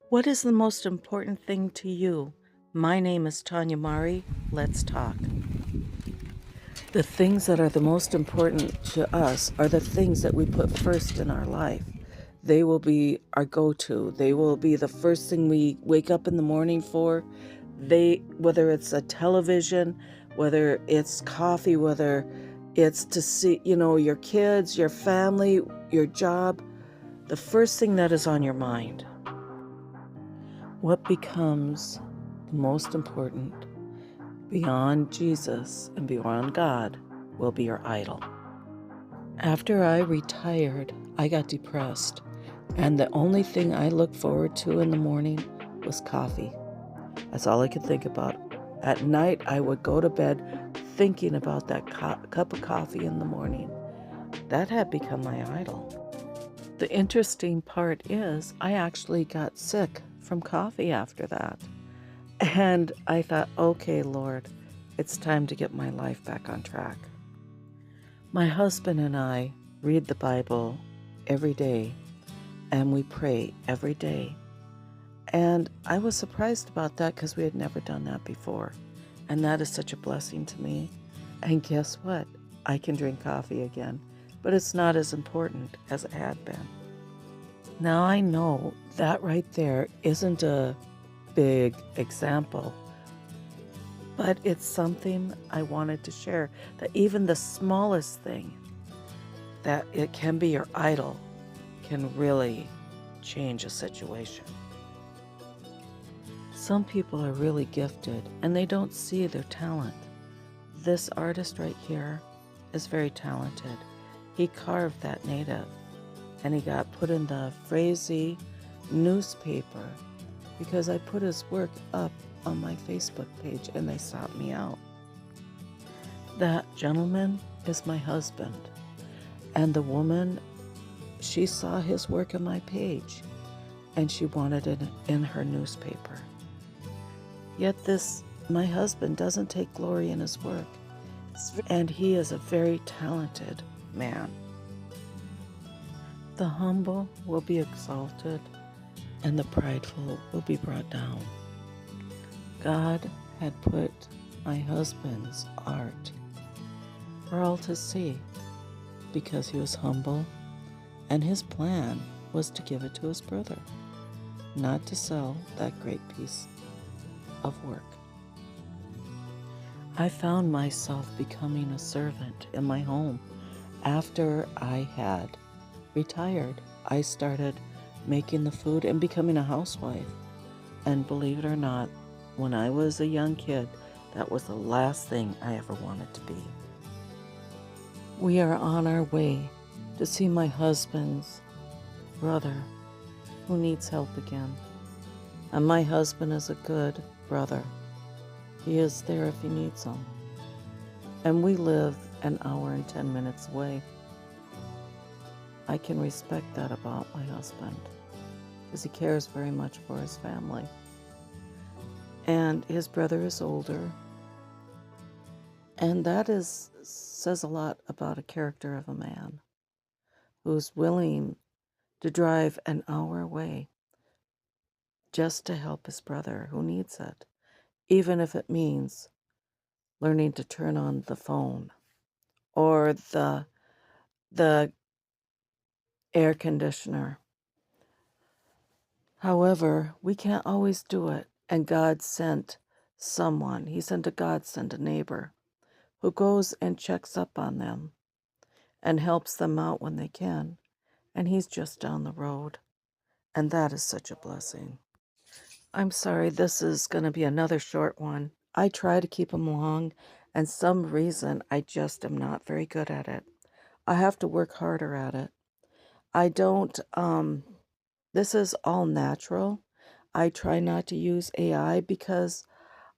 What is the most important thing to you? My name is Tanya Mari. Let's talk. The things that are the most important to us are the things that we put first in our life. They will be our go-to. They will be the first thing we wake up in the morning for. Whether it's a television, whether it's coffee, whether it's to see, your kids, your family, your job, the first thing that is on your mind. What becomes the most important beyond Jesus and beyond God will be your idol. After I retired, I got depressed, and the only thing I looked forward to in the morning was coffee. That's all I could think about. At night, I would go to bed thinking about that cup of coffee in the morning. That had become my idol. The interesting part is I actually got sick from coffee after that. And I thought, okay, Lord, it's time to get my life back on track. My husband and I read the Bible every day, and we pray every day. And I was surprised about that because we had never done that before. And that is such a blessing to me. And guess what? I can drink coffee again, but it's not as important as it had been. Now I know that right there isn't a big example, but it's something I wanted to share, that even the smallest thing, that it can be your idol, can really change a situation. Some people are really gifted and they don't see their talent. This artist right here is very talented. He carved that native and he got put in the Frazee newspaper because I put his work up on my Facebook page and they sought me out. That gentleman is my husband, and the woman, she saw his work on my page and she wanted it in her newspaper. Yet my husband doesn't take glory in his work, and he is a very talented man. The humble will be exalted and the prideful will be brought down. God had put my husband's art for all to see because he was humble, and his plan was to give it to his brother, not to sell that great piece of work. I found myself becoming a servant in my home. After I had retired, I started making the food and becoming a housewife. And believe it or not, when I was a young kid, that was the last thing I ever wanted to be. We are on our way to see my husband's brother who needs help again. And my husband is a good brother. He is there if he needs him. And we live an hour and 10 minutes away. I can respect that about my husband because he cares very much for his family. And his brother is older. And that says a lot about a character of a man who's willing to drive an hour away just to help his brother who needs it, even if it means learning to turn on the phone or the air conditioner. However, we can't always do it, and God sent someone. He sent a neighbor who goes and checks up on them and helps them out when they can. And he's just down the road. And that is such a blessing. I'm sorry, this is going to be another short one. I try to keep them long, and some reason I just am not very good at it. I have to work harder at it. I don't, this is all natural. I try not to use AI because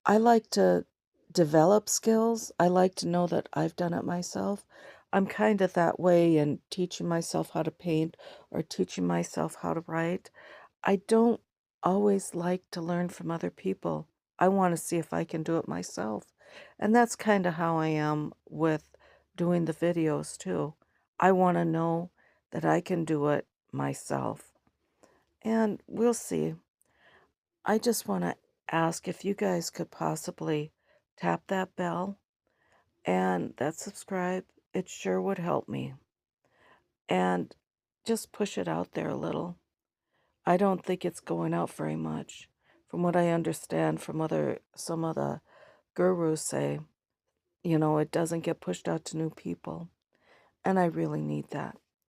I like to develop skills. I like to know that I've done it myself. I'm kind of that way in teaching myself how to paint or teaching myself how to write. I don't always like to learn from other people. I want to see if I can do it myself. And that's kind of how I am with doing the videos too. I want to know that I can do it myself. And we'll see. I just want to ask if you guys could possibly tap that bell and that subscribe. It sure would help me. And just push it out there a little. I don't think it's going out very much. From what I understand from some of the gurus say, it doesn't get pushed out to new people. And I really need that.